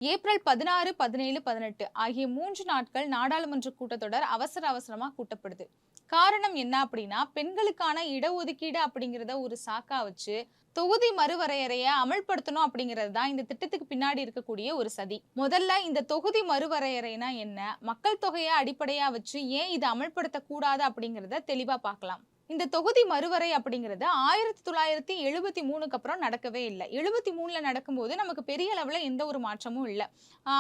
April 16, 17, 18 ஆகிய 3 நாட்கள் நாடாளுமன்ற கூட்டத்தொடர் அவசரமா கூட்டப்படுது. காரணம் என்ன அப்படின்னா, பெண்களுக்கான இடஒதுக்கீடு அப்படிங்கிறத ஒரு சாக்கா வச்சு, தொகுதி மறுவரையறைய அமல்படுத்தணும் அப்படிங்கிறது தான் இந்த திட்டத்துக்கு பின்னாடி இருக்கக்கூடிய ஒரு சதி. முதல்ல இந்த தொகுதி மறுவரையறைனா என்ன? மக்கள் தொகைய அடிப்படையா வச்சு ஏன் இத அமல்படுத்தக் கூடாது அப்படிங்கிறத தெளிவா பார்க்கலாம். இந்த தொகுதி மறுவரை அப்படிங்கிறது 1973க்கு அப்புறம் நடக்கவே இல்ல. 73ல நடக்கும்போது நமக்கு பெரிய அளவுல எந்த ஒரு மாற்றமும் இல்ல.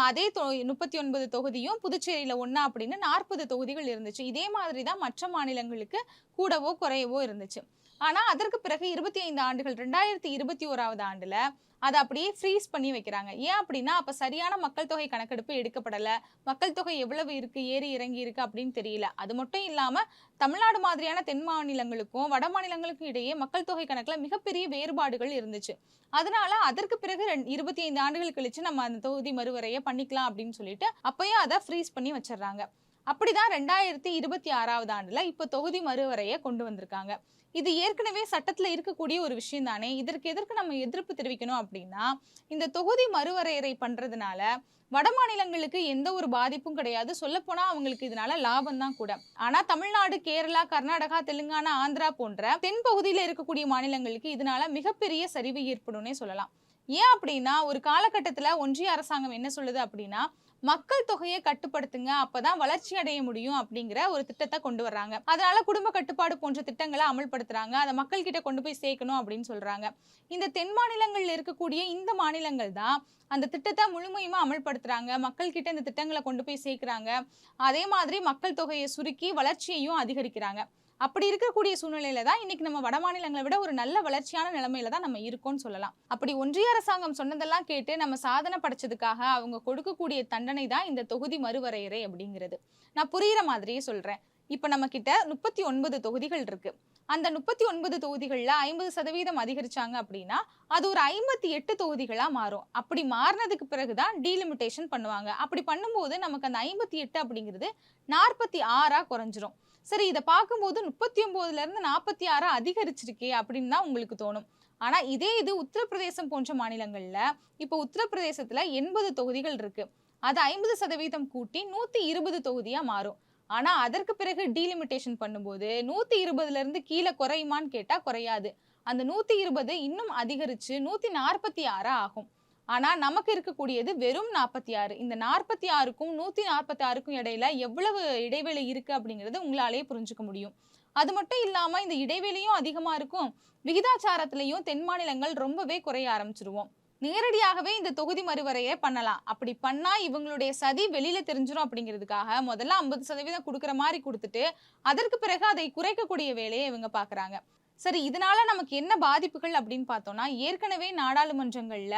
அதே 39 தொகுதியும் புதுச்சேரியில ஒண்ணா அப்படின்னு 40 தொகுதிகள் இருந்துச்சு. இதே மாதிரி தான் மற்ற மாநிலங்களுக்கு கூடவோ, குறையவோ இருந்துச்சு. ஆனா, அதற்கு பிறகு 25 ஆண்டுகள் 2021வது ஆண்டுல அத அப்படியே ஃப்ரீஸ் பண்ணி வைக்கிறாங்க. ஏன் அப்படின்னா, அப்ப சரியான மக்கள் தொகை கணக்கெடுப்பு எடுக்கப்படல. மக்கள் தொகை எவ்வளவு இருக்கு, ஏறி இறங்கி இருக்கு அப்படின்னு தெரியல. அது மட்டும் இல்லாம, தமிழ்நாடு மாதிரியான தென் மாநிலங்களுக்கும், வட மாநிலங்களுக்கும் இடையே மக்கள் தொகை கணக்குல மிகப்பெரிய வேறுபாடுகள் இருந்துச்சு. அதனால அதற்கு பிறகு 25 ஆண்டுகள் கழிச்சு நம்ம அந்த தொகுதி மறுவரைய பண்ணிக்கலாம் அப்படின்னு சொல்லிட்டு, அப்பயும் அத ஃப்ரீஸ் பண்ணி வச்சுர்றாங்க. அப்படிதான் 2026வது ஆண்டுல இப்ப தொகுதி மறுவரைய கொண்டு வந்திருக்காங்க. இது ஏற்கனவே சட்டத்துல இருக்கக்கூடிய ஒரு விஷயம் தானே. இதற்கு எதற்கு நம்ம எதிர்ப்பு தெரிவிக்கணும் அப்படின்னா, இந்த தொகுதி மறுவரையறை பண்றதுனால வடமாநிலங்களுக்கு எந்த ஒரு பாதிப்பும் கிடையாது. சொல்லப்போனா அவங்களுக்கு இதனால லாபம் தான் கூட. ஆனா தமிழ்நாடு, கேரளா, கர்நாடகா, தெலுங்கானா, ஆந்திரா போன்ற தென் பகுதியில இருக்கக்கூடிய மாநிலங்களுக்கு இதனால மிகப்பெரிய சரிவு ஏற்படும்னே சொல்லலாம். ஏன் அப்படின்னா, ஒரு காலகட்டத்துல ஒன்றிய அரசாங்கம் என்ன சொல்லுது அப்படின்னா, மக்கள் தொகையை கட்டுப்படுத்துங்க. அப்பதான் வளர்ச்சி அடைய முடியும் அப்படிங்கிற ஒரு திட்டத்த கொண்டு வர்றாங்க. அதனால குடும்ப கட்டுப்பாடு போன்ற திட்டங்கள அமல்படுத்துறாங்க. அத மக்கள் கிட்ட கொண்டு போய் சேர்க்கணும் அப்படின்னு சொல்றாங்க. இந்த தென் மாநிலங்கள்ல இருக்கக்கூடிய இந்த மாநிலங்கள் தான் அந்த திட்டத்த முழுமையுமா அமல்படுத்துறாங்க. மக்கள் கிட்ட இந்த திட்டங்கள கொண்டு போய் சேர்க்கிறாங்க. அதே மாதிரி மக்கள் தொகைய சுருக்கி வளர்ச்சியையும் அதிகரிக்கிறாங்க. அப்படி இருக்கக்கூடிய சூழ்நிலையில தான் இன்னைக்கு நம்ம வடமாநிலங்கள விட ஒரு நல்ல வளர்ச்சியான நிலைமையில தான் நம்ம இருக்கோம்னு சொல்லலாம். அப்படி ஒன்றிய அரசாங்கம் சொன்னதெல்லாம் கேட்டு நம்ம சாதனை படைச்சதுக்காக அவங்க கொடுக்கக்கூடிய தண்டனை தான் இந்த தொகுதி மறுவரையறை அப்படிங்கிறது. நான் புரியிற மாதிரியே சொல்றேன். இப்ப நம்ம கிட்ட 39 தொகுதிகள் இருக்கு. அந்த 39 தொகுதிகள்ல 50% அதிகரிச்சாங்க அப்படின்னா, அது ஒரு 58 தொகுதிகளா மாறும். அப்படி மாறுனதுக்கு பிறகு தான் டீலிமிட்டேஷன் பண்ணுவாங்க. அப்படி பண்ணும்போது நமக்கு அந்த 58 அப்படிங்கிறது 46ஆ குறைஞ்சிரும். சரி, இத பார்க்கும்போது 39ல இருந்து 46 அதிகரிச்சிருக்கே அப்படின்னு தான் உங்களுக்கு தோணும். ஆனா இதே இது உத்தரப்பிரதேசம் போன்ற மாநிலங்கள்ல, இப்ப உத்தரப்பிரதேசத்துல 80 தொகுதிகள் இருக்கு. அது 50% கூட்டி 120 தொகுதியா மாறும். ஆனா அதற்கு பிறகு டீலிமிட்டேஷன் பண்ணும்போது 120ல இருந்து கீழ குறையுமான்னு கேட்டா குறையாது. அந்த 120 இன்னும் அதிகரிச்சு 146 ஆகும். ஆனா நமக்கு இருக்கக்கூடியது வெறும் 46. இந்த 46க்கும் 146க்கும் இடையில எவ்வளவு இடைவெளி இருக்கு அப்படிங்கிறது உங்களாலேயே புரிஞ்சுக்க முடியும். அது மட்டும் இல்லாம இந்த இடைவெளியும் அதிகமா இருக்கும். விகிதாச்சாரத்திலயும் தென் மாநிலங்கள் ரொம்பவே குறைய ஆரம்பிச்சுருவோம். நேரடியாகவே இந்த தொகுதி மறுவரைய பண்ணலாம். அப்படி பண்ணா இவங்களுடைய சதி வெளியில தெரிஞ்சிரும் அப்படிங்கிறதுக்காக முதல்ல 50% குடுக்குற மாரி குடுத்துட்டு, அதற்கு பிறகு அதை குறைக்கக்கூடிய வேலைய இவங்க பார்க்குறாங்க. சரி, இதனால நமக்கு என்ன பாதிப்புகள் அப்படின்னு பார்த்தோம்னா, ஏற்கனவே நாடாளுமன்றங்கள்ல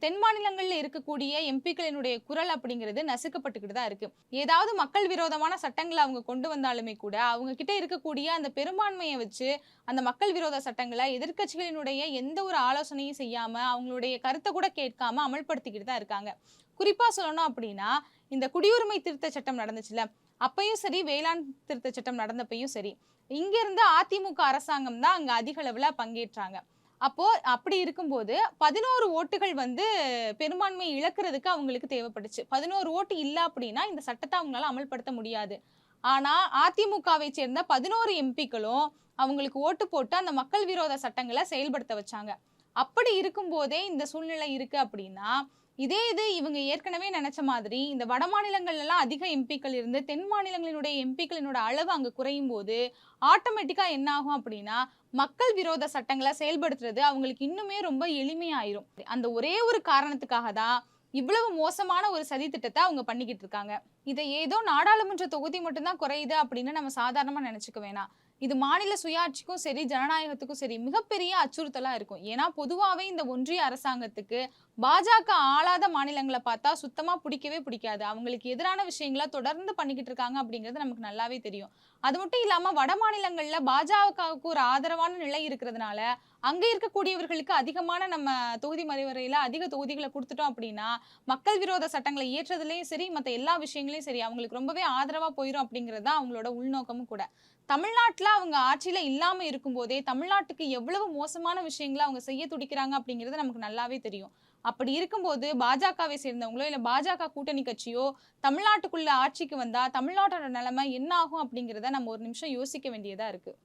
தென் மாநிலங்கள்ல இருக்கக்கூடிய எம்பிக்களினுடைய குரல் அப்படிங்கிறது நசுக்கப்பட்டுக்கிட்டு தான் இருக்கு. ஏதாவது மக்கள் விரோதமான சட்டங்கள அவங்க கொண்டு வந்தாலுமே கூட, அவங்க கிட்ட இருக்கக்கூடிய அந்த பெரும்பான்மைய வச்சு, அந்த மக்கள் விரோத சட்டங்கள எதிர்க்கட்சிகளினுடைய எந்த ஒரு ஆலோசனையும் செய்யாம, அவங்களுடைய கருத்த கூட கேட்காம அமல்படுத்திக்கிட்டு தான் இருக்காங்க. குறிப்பா சொல்லணும் அப்படின்னா, இந்த குடியுரிமை திருத்த சட்டம் நடந்துச்சுல்ல, அப்பயும் சரி, வேளாண் திருத்த சட்டம் நடந்தப்பயும் சரி, இங்க இருந்து அதிமுக அரசாங்கம் தான் அங்க அதிக அளவுல பங்கேற்றாங்க. அப்போ அப்படி இருக்கும்போது 11 ஓட்டுகள் வந்து பெரும்பான்மை இழக்கிறதுக்கு அவங்களுக்கு தேவைப்பட்டுச்சு. 11 ஓட்டு இல்ல அப்படின்னா இந்த சட்டத்த அவங்களால அமல்படுத்த முடியாது. ஆனா அதிமுகவை சேர்ந்த 11 எம்பிக்களும் அவங்களுக்கு ஓட்டு போட்டு அந்த மக்கள் விரோத சட்டங்கள செயல்படுத்த வச்சாங்க. அப்படி இருக்கும்போதே இந்த சூழ்நிலை இருக்கு அப்படின்னா, இதே இது இவங்க ஏற்கனவே நெனச்ச மாதிரி இந்த வட மாநிலங்கள்லலாம் அதிக எம்பிக்கள் இருந்து தென் மாநிலங்களினுடைய எம்பிக்களினோட அளவு அங்க குறையும்போது, ஆட்டோமேட்டிக்கா என்ன ஆகும் அப்படின்னா, மக்கள் விரோத சட்டங்கள செயல்படுத்துறது அவங்களுக்கு இன்னுமே ரொம்ப எளிமையாயிரும். அந்த ஒரே ஒரு காரணத்துக்காக தான் இவ்வளவு மோசமான ஒரு சதி திட்டத்த அவங்க பண்ணிக்கிட்டு இருக்காங்க. இத ஏதோ நாடாளுமன்ற தொகுதி மட்டும் தான் குறையுது அப்படின்னு நம்ம சாதாரணமா நெனச்சுக்க வேணாம். இது மாநில சுயாட்சிக்கும் சரி, ஜனநாயகத்துக்கும் சரி மிகப்பெரிய அச்சுறுத்தலா இருக்கும். ஏன்னா பொதுவாவே இந்த ஒன்றிய அரசாங்கத்துக்கு பாஜக ஆளாத மாநிலங்கள பார்த்தா சுத்தமா பிடிக்கவே பிடிக்காது. அவங்களுக்கு எதிரான விஷயங்கள தொடர்ந்து பண்ணிக்கிட்டு இருக்காங்க அப்படிங்கிறது நமக்கு நல்லாவே தெரியும். அது மட்டும் இல்லாம வட மாநிலங்கள்ல பாஜகவுக்கு ஒரு ஆதரவான நிலை இருக்கிறதுனால, அங்க இருக்கக்கூடியவர்களுக்கு அதிகமான நம்ம தொகுதி மறுவரையில அதிக தொகுதிகள குடுத்துட்டோம் அப்படின்னா, மக்கள் விரோத சட்டங்கள இயற்றதுலயும் சரி, மத்த எல்லா விஷயங்களையும் சரி, அவங்களுக்கு ரொம்பவே ஆதரவா போயிரும் அப்படிங்கிறது தான் அவங்களோட உள்நோக்கமும் கூட. தமிழ்நாட்டுல அவங்க ஆட்சியில இல்லாம இருக்கும்போதே, தமிழ்நாட்டுக்கு எவ்வளவு மோசமான விஷயங்கள அவங்க செய்ய துடிக்கிறாங்க அப்படிங்கிறது நமக்கு நல்லாவே தெரியும். அப்படி இருக்கும்போது பாஜகவை சேர்ந்தவங்களோ, இல்ல பாஜக கூட்டணி கட்சியோ தமிழ்நாட்டுக்குள்ள ஆட்சிக்கு வந்தா, தமிழ்நாட்டோட நிலைமை என்ன ஆகும் அப்படிங்கிறத நம்ம ஒரு நிமிஷம் யோசிக்க வேண்டியதா இருக்கு.